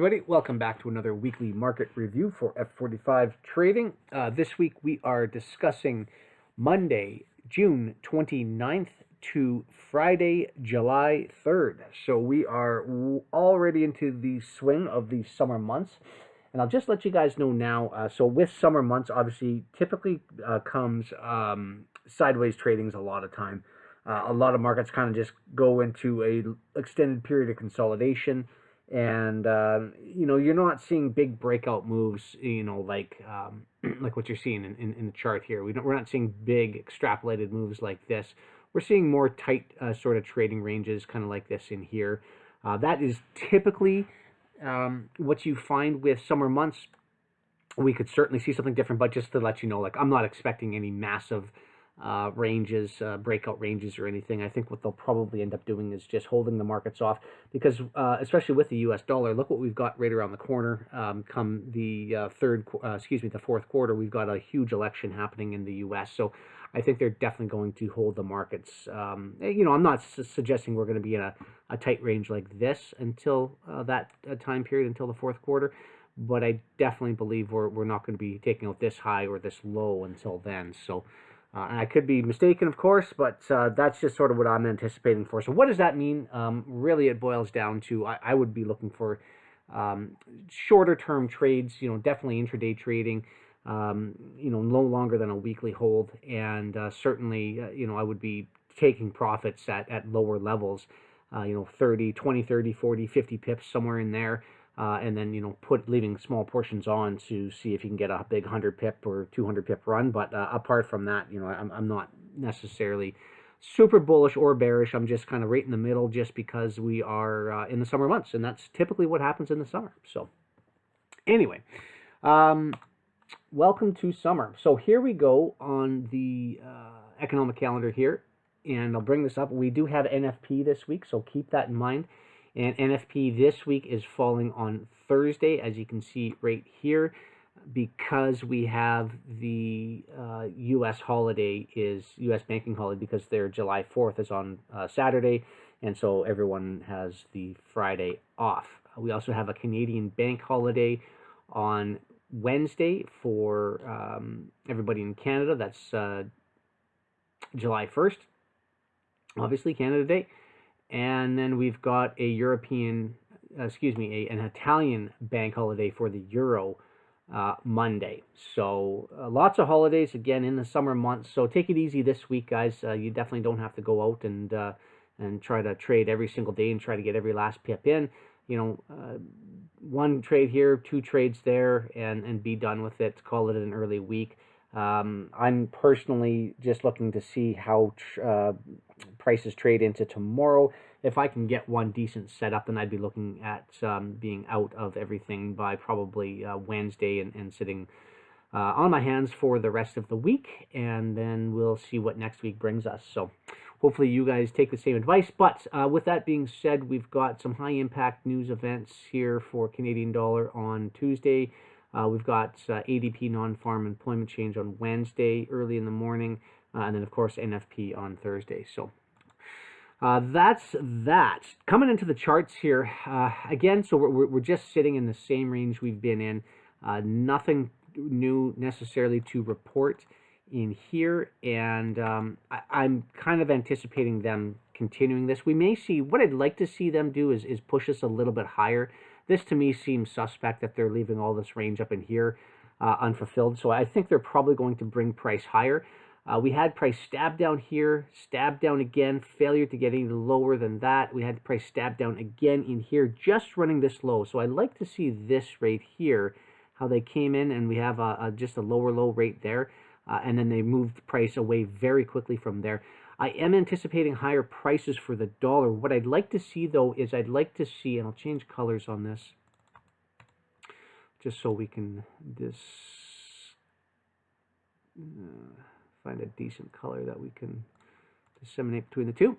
everybody, welcome back to another weekly market review for F45 Trading. This week we are discussing Monday, June 29th to Friday, July 3rd. So we are already into the swing of the summer months. And I'll just let you guys know now, so with summer months, obviously, typically comes sideways tradings a lot of time. A lot of markets kind of just go into a extended period of consolidation. And you're not seeing big breakout moves, like what you're seeing in the chart here. We're not seeing big extrapolated moves like this. We're seeing more tight sort of trading ranges, kind of like this in here. That is typically what you find with summer months. We could certainly see something different, but just to let you know, I'm not expecting any massive ranges, breakout ranges or anything. I think what they'll probably end up doing is just holding the markets off because, especially with the U.S. dollar, look what we've got right around the corner. Come the the fourth quarter, we've got a huge election happening in the U.S. So I think they're definitely going to hold the markets. I'm not suggesting we're going to be in a tight range like this until that time period, until the fourth quarter. But I definitely believe we're not going to be taking out this high or this low until then. So. And I could be mistaken, of course, but that's just sort of what I'm anticipating for. So what does that mean? Really, it boils down to I would be looking for shorter-term trades, definitely intraday trading, no longer than a weekly hold. And certainly, I would be taking profits at lower levels, 30, 20, 30, 40, 50 pips, somewhere in there. And then, leaving small portions on to see if you can get a big 100 pip or 200 pip run. But apart from that, I'm not necessarily super bullish or bearish. I'm just kind of right in the middle just because we are in the summer months. And that's typically what happens in the summer. So anyway, welcome to summer. So here we go on the economic calendar here. And I'll bring this up. We do have NFP this week, so keep that in mind. And NFP this week is falling on Thursday, as you can see right here, because we have the U.S. holiday U.S. banking holiday, because their July 4th is on Saturday, and so everyone has the Friday off. We also have a Canadian bank holiday on Wednesday for everybody in Canada. That's July 1st, obviously, Canada Day. And then we've got an Italian bank holiday for the Euro Monday. So lots of holidays, again, in the summer months. So take it easy this week, guys. You definitely don't have to go out and try to trade every single day and try to get every last pip in. One trade here, two trades there, and be done with it. Call it an early week. I'm personally just looking to see how prices trade into tomorrow. If I can get one decent setup, then I'd be looking at being out of everything by probably Wednesday and sitting on my hands for the rest of the week, and then we'll see what next week brings us. So hopefully you guys take the same advice. But with that being said, we've got some high-impact news events here for Canadian dollar on Tuesday. We've got ADP non-farm employment change on Wednesday early in the morning, and then, of course, NFP on Thursday. So that's that. Coming into the charts here, again, so we're just sitting in the same range we've been in. Nothing new necessarily to report in here, and I'm kind of anticipating them continuing this. We may see, what I'd like to see them do is push us a little bit higher. This, to me, seems suspect that they're leaving all this range up in here unfulfilled. So I think they're probably going to bring price higher. We had price stab down here, stab down again, failure to get any lower than that. We had price stab down again in here, just running this low. So I'd like to see this right here, how they came in, and we have just a lower low rate there. And then they moved price away very quickly from there. I am anticipating higher prices for the dollar. What I'd like to see, though, is I'd like to see, and I'll change colors on this, just so we can find a decent color that we can disseminate between the two.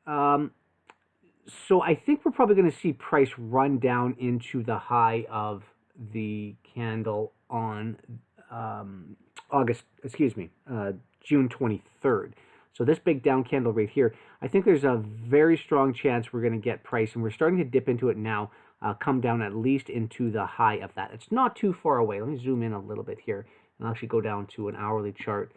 So I think we're probably going to see price run down into the high of the candle on June 23rd. So this big down candle right here, I think there's a very strong chance we're going to get price, and we're starting to dip into it now. come down at least into the high of that. It's not too far away. Let me zoom in a little bit here and actually go down to an hourly chart.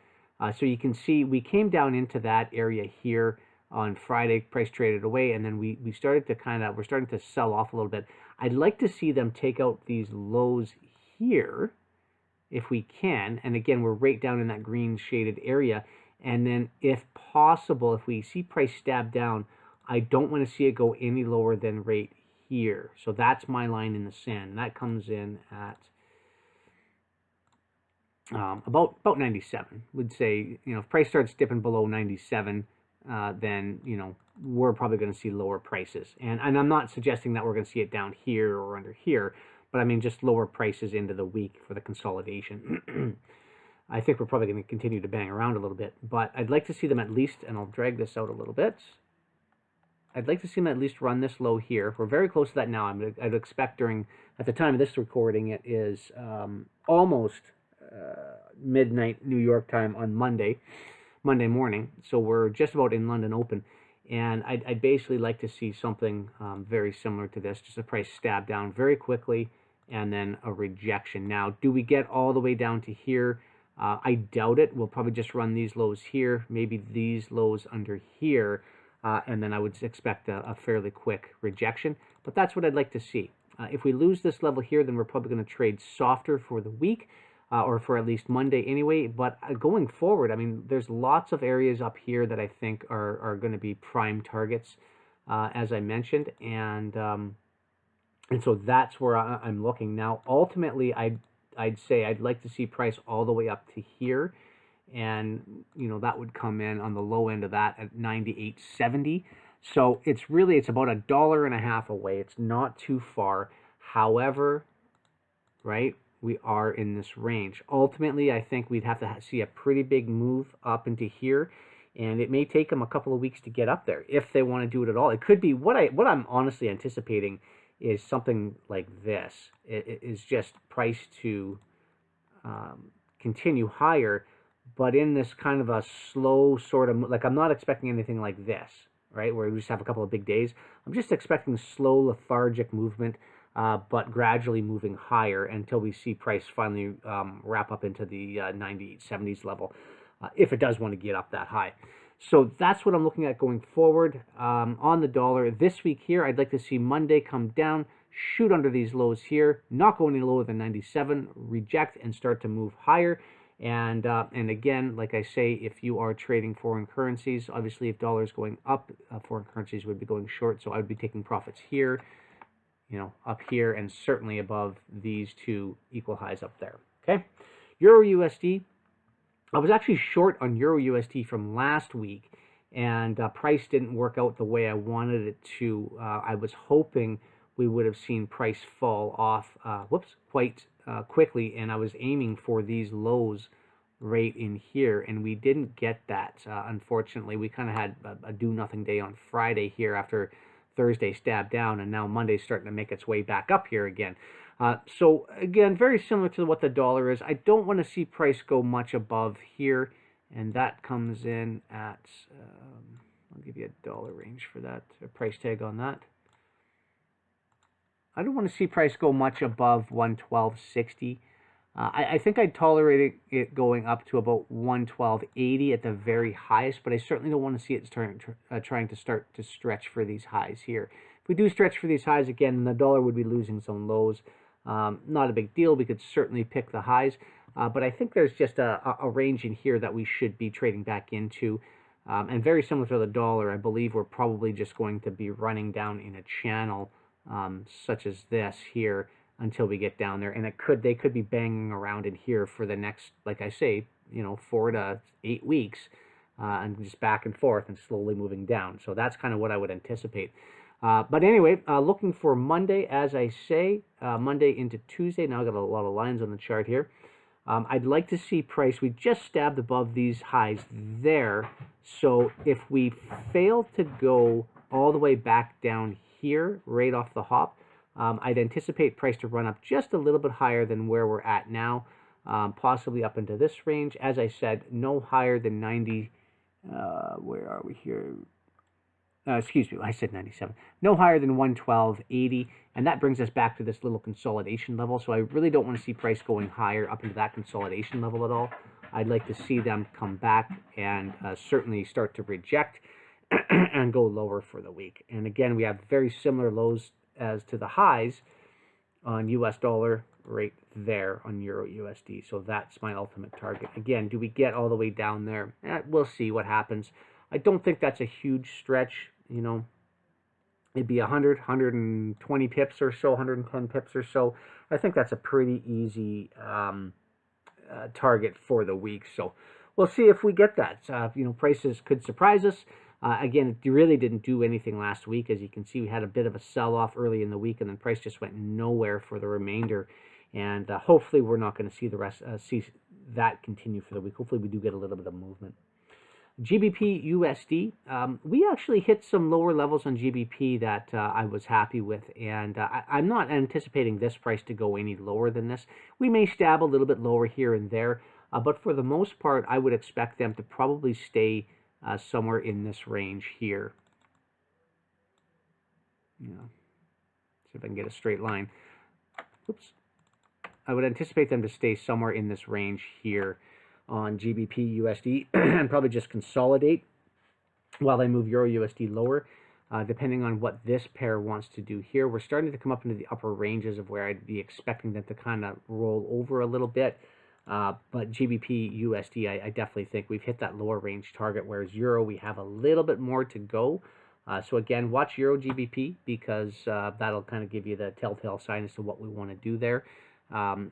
So you can see we came down into that area here on Friday, price traded away, and then we started to we're starting to sell off a little bit. I'd like to see them take out these lows here if we can, and again, we're right down in that green shaded area, and then if possible, if we see price stab down, I don't want to see it go any lower than right here. So that's my line in the sand, and that comes in at about 97. Would say, if price starts dipping below 97, then we're probably going to see lower prices. And I'm not suggesting that we're going to see it down here or under here, but I mean just lower prices into the week for the consolidation. I think we're probably going to continue to bang around a little bit, but I'd like to see them at least, and I'll drag this out a little bit. I'd like to see them at least run this low here. We're very close to that now. I'd expect at the time of this recording, it is almost midnight New York time on Monday morning. So we're just about in London Open. And I'd basically like to see something very similar to this, just a price stab down very quickly and then a rejection. Now, do we get all the way down to here? I doubt it. We'll probably just run these lows here, maybe these lows under here, and then I would expect a fairly quick rejection. But that's what I'd like to see. If we lose this level here, then we're probably going to trade softer for the week. Or for at least Monday anyway. But going forward, I mean, there's lots of areas up here that I think are going to be prime targets, as I mentioned, and so that's where I'm looking now. Ultimately, I'd say I'd like to see price all the way up to here, and that would come in on the low end of that at 98.70. So it's about $1.50 away. It's not too far. However, right, we are in this range. Ultimately, I think we'd have to see a pretty big move up into here, and it may take them a couple of weeks to get up there if they want to do it at all. It could be what I'm honestly anticipating is something like this. It is just price to continue higher, but in this kind of a slow sort of, like, I'm not expecting anything like this, right, where we just have a couple of big days. I'm just expecting slow, lethargic movement, but gradually moving higher until we see price finally wrap up into the 98.70s level, if it does want to get up that high. So that's what I'm looking at going forward. On the dollar this week here, I'd like to see Monday come down, shoot under these lows here, not go any lower than 97, reject, and start to move higher. And again, like I say, if you are trading foreign currencies, obviously if dollar is going up, foreign currencies would be going short. So I would be taking profits here, up here, and certainly above these two equal highs up there. Okay, EurUsd. I was actually short on EurUsd from last week, and price didn't work out the way I wanted it to. I was hoping we would have seen price fall off, quite quickly, and I was aiming for these lows right in here, and we didn't get that. Unfortunately, we kind of had a do-nothing day on Friday here after Thursday stabbed down, and now Monday's starting to make its way back up here again. So again, very similar to what the dollar is. I don't want to see price go much above here, and that comes in at, I'll give you a dollar range for that, a price tag on that. I don't want to see price go much above 112.60. I think I'd tolerate it going up to about 112.80 at the very highest, but I certainly don't want to see it trying to start to stretch for these highs here. If we do stretch for these highs again, the dollar would be losing some lows. Not a big deal. We could certainly pick the highs, but I think there's just a range in here that we should be trading back into. And very similar to the dollar, I believe we're probably just going to be running down in a channel such as this here until we get down there, and they could be banging around in here for the next, like I say, 4 to 8 weeks, and just back and forth and slowly moving down. So that's kind of what I would anticipate. But anyway, looking for Monday, as I say, Monday into Tuesday. Now I've got a lot of lines on the chart here. I'd like to see price. We just stabbed above these highs there. So if we fail to go all the way back down here, right off the hop, I'd anticipate price to run up just a little bit higher than where we're at now, possibly up into this range. As I said, no higher than 90. Where are we here? excuse me, I said 97, no higher than 112.80, and that brings us back to this little consolidation level. So I really don't want to see price going higher up into that consolidation level at all. I'd like to see them come back and certainly start to reject and go lower for the week. And again, we have very similar lows as to the highs on US dollar right there on EurUsd. So that's my ultimate target. Again, do we get all the way down there? We'll see what happens. I don't think that's a huge stretch. You know, it'd be 100, 120 pips or so, 110 pips or so. I think that's a pretty easy target for the week. So we'll see if we get that. You know, prices could surprise us. Again, it really didn't do anything last week. As you can see, we had a bit of a sell-off early in the week, and then price just went nowhere for the remainder. And hopefully we're not going to see the rest, see that continue for the week. Hopefully we do get a little bit of movement. GbpUsd, we actually hit some lower levels on GBP that I was happy with, and I'm not anticipating this price to go any lower than this. We may stab a little bit lower here and there, but for the most part, I would expect them to probably stay somewhere in this range here. You know, see if I can get a straight line. Oops. I would anticipate them to stay somewhere in this range here on GbpUsd and probably just consolidate while they move EurUsd lower, depending on what this pair wants to do here. We're starting to come up into the upper ranges of where I'd be expecting them to kind of roll over a little bit. But GbpUsd, I definitely think we've hit that lower range target, whereas Euro, we have a little bit more to go. So again, watch Euro GBP because that'll kind of give you the telltale sign as to what we want to do there. I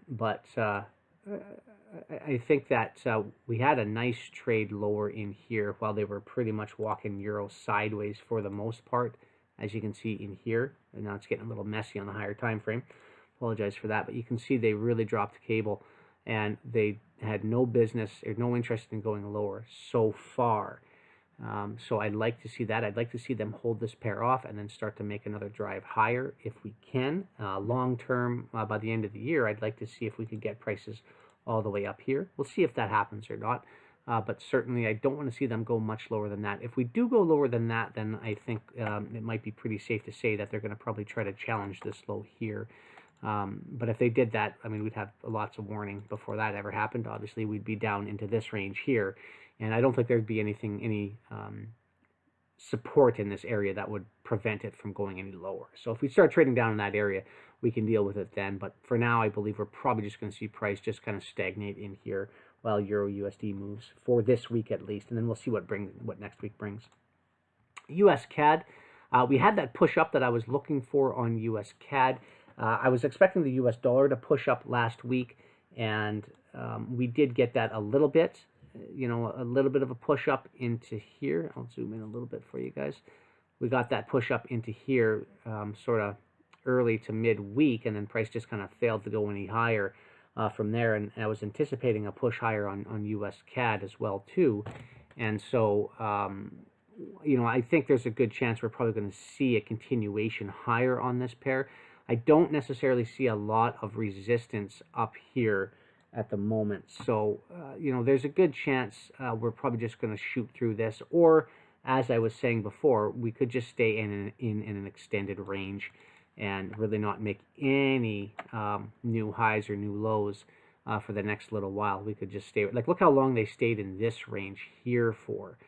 think that we had a nice trade lower in here while they were pretty much walking Euro sideways for the most part, as you can see in here. And now it's getting a little messy on the higher time frame. Apologize for that, but you can see they really dropped the cable, and they had no business or no interest in going lower so far. So I'd like to see that. I'd like to see them hold this pair off and then start to make another drive higher if we can. Long term, by the end of the year, I'd like to see if we could get prices all the way up here. We'll see if that happens or not. But certainly I don't want to see them go much lower than that. If we do go lower than that, then I think it might be pretty safe to say that they're going to probably try to challenge this low here. But if they did that, I mean, we'd have lots of warning before that ever happened. Obviously, we'd be down into this range here. And I don't think there'd be any support in this area that would prevent it from going any lower. So if we start trading down in that area, we can deal with it then. But for now, I believe we're probably just going to see price just kind of stagnate in here while EurUsd moves for this week at least. And then we'll see what next week brings. UsCad, we had that push up that I was looking for on UsCad. I was expecting the US dollar to push up last week, and we did get that a little bit. You know, a little bit of a push up into here. I'll zoom in a little bit for you guys. We got that push up into here sort of early to midweek, and then price just kind of failed to go any higher from there. And I was anticipating a push higher on UsCad as well too. And so, you know, I think there's a good chance we're probably going to see a continuation higher on this pair. I don't necessarily see a lot of resistance up here at the moment. So, you know, there's a good chance we're probably just going to shoot through this. Or, as I was saying before, we could just stay in an extended range and really not make any new highs or new lows for the next little while. We could just stay. Like, look how long they stayed in this range here for.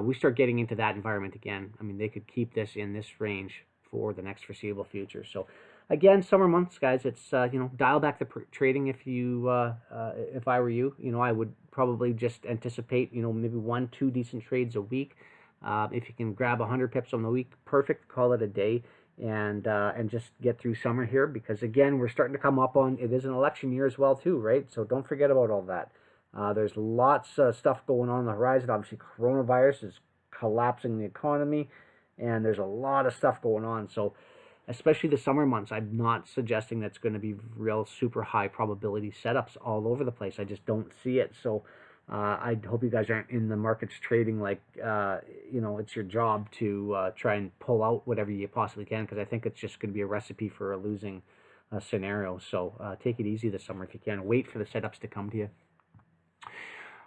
We start getting into that environment again. I mean, they could keep this in this range for the next foreseeable future. So, again, summer months, guys, it's, you know, dial back the trading if you, if I were you. You know, I would probably just anticipate, you know, maybe 1-2 decent trades a week. If you can grab 100 pips on the week, perfect, call it a day, and just get through summer here, because, again, we're starting to come up on, it is an election year as well, too, right? So don't forget about all that. There's lots of stuff going on the horizon. Obviously, coronavirus is collapsing the economy, and there's a lot of stuff going on. So, especially the summer months, I'm not suggesting that's going to be real super high probability setups all over the place. I just don't see it. So I hope you guys aren't in the markets trading like, you know, it's your job to try and pull out whatever you possibly can, because I think it's just going to be a recipe for a losing scenario. So take it easy this summer if you can. Wait for the setups to come to you.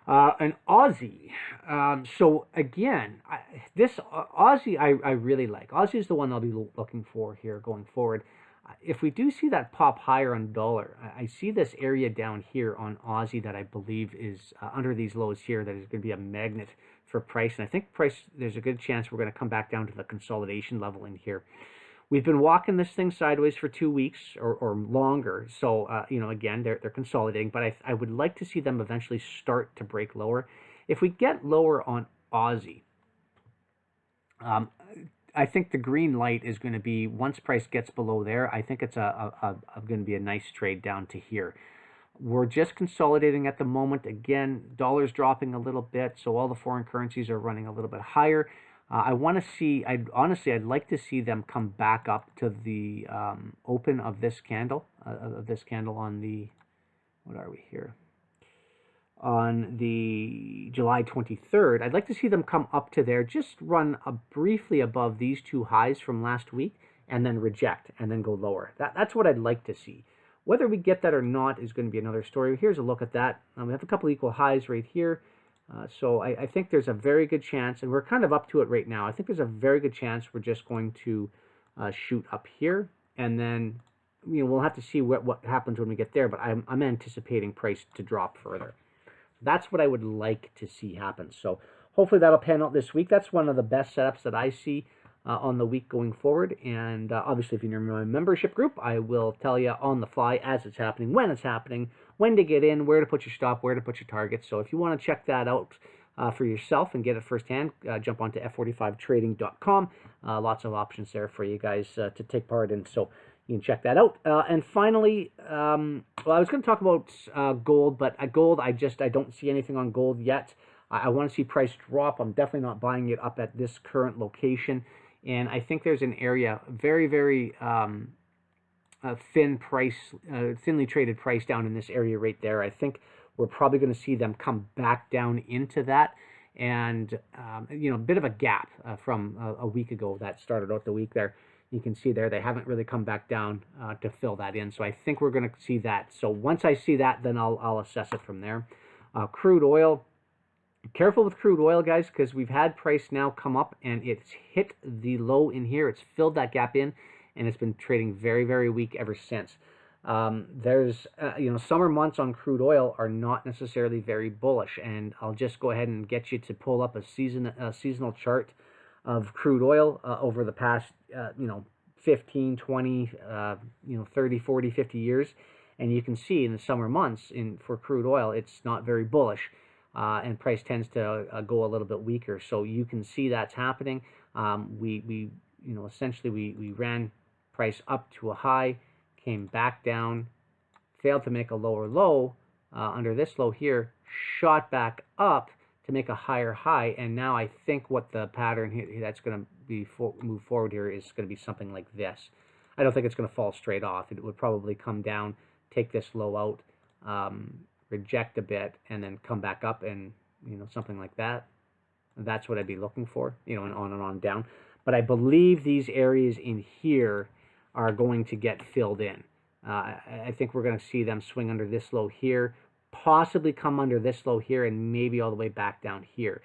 An Aussie. So again, this Aussie I really like. Aussie is the one I'll be looking for here going forward. If we do see that pop higher on dollar, I see this area down here on Aussie that I believe is under these lows here that is going to be a magnet for price. And I think price, there's a good chance we're going to come back down to the consolidation level in here. We've been walking this thing sideways for 2 weeks or longer. So, you know, again, they're consolidating. But I would like to see them eventually start to break lower. If we get lower on Aussie, I think the green light is going to be once price gets below there. I think it's going to be a nice trade down to here. We're just consolidating at the moment. Again, dollar's dropping a little bit, so all the foreign currencies are running a little bit higher. I want to see. I'd like to see them come back up to the open of this candle. On the, what are we here? On the July 23rd, I'd like to see them come up to there, just run briefly above these two highs from last week, and then reject, and then go lower. That's what I'd like to see. Whether we get that or not is going to be another story. Here's a look at that. We have a couple equal highs right here. So I think there's a very good chance, and we're kind of up to it right now. I think there's a very good chance we're just going to shoot up here, and then we'll have to see what happens when we get there, but I'm anticipating price to drop further. That's what I would like to see happen. So hopefully that'll pan out this week. That's one of the best setups that I see on the week going forward. And obviously, if you're in my membership group, I will tell you on the fly as it's happening, when to get in, where to put your stop, where to put your targets. So if you want to check that out for yourself and get it firsthand, jump onto f45trading.com. Lots of options there for you guys to take part in. So you can check that out. And finally, well, I was going to talk about gold, but gold, I don't see anything on gold yet. I want to see price drop. I'm definitely not buying it up at this current location. And I think there's an area, very, very thinly traded price down in this area right there. I think we're probably going to see them come back down into that. And, a bit of a gap from a week ago that started out the week there. You can see there, they haven't really come back down to fill that in. So I think we're going to see that. So once I see that, then I'll assess it from there. Crude oil. Careful with crude oil, guys, because we've had price now come up and it's hit the low in here. It's filled that gap in, and it's been trading very, very weak ever since. There's, summer months on crude oil are not necessarily very bullish, and I'll just go ahead and get you to pull up a seasonal chart of crude oil over the past, 15, 20, 30, 40, 50 years. And you can see in the summer months for crude oil, it's not very bullish. And price tends to go a little bit weaker. So you can see that's happening. Essentially we ran price up to a high, came back down, failed to make a lower low under this low here, shot back up to make a higher high, and now I think what the pattern here that's going to be move forward here is going to be something like this. I don't think it's going to fall straight off. It would probably come down, take this low out, reject a bit, and then come back up, and something like that. That's what I'd be looking for, and on down. But I believe these areas in here are going to get filled in. I think we're going to see them swing under this low here, possibly come under this low here, and maybe all the way back down here.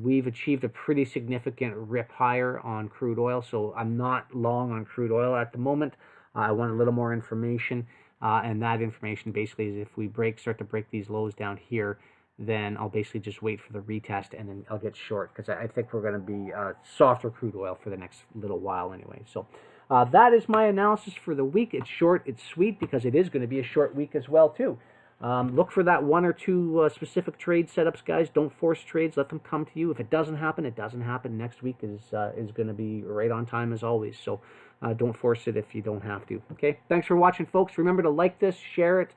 We've achieved a pretty significant rip higher on crude oil, so I'm not long on crude oil at the moment. I want a little more information, and that information basically is if we start to break these lows down here, then I'll basically just wait for the retest, and then I'll get short, because I think we're going to be softer crude oil for the next little while anyway. So that is my analysis for the week. It's short, it's sweet, because it is going to be a short week as well too. Look for that one or two specific trade setups, guys. Don't force trades. Let them come to you. If it doesn't happen, it doesn't happen. Next week is going to be right on time as always. So don't force it if you don't have to. Okay. Thanks for watching, folks. Remember to like this, share it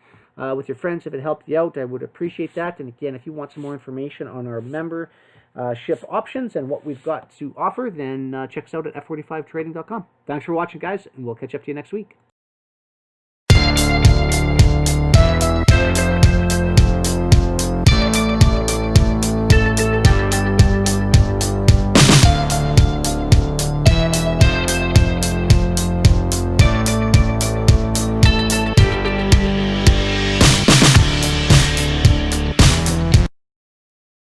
with your friends if it helped you out. I would appreciate that. And again, if you want some more information on our membership options and what we've got to offer, then check us out at f45trading.com. Thanks for watching, guys, and we'll catch up to you next week.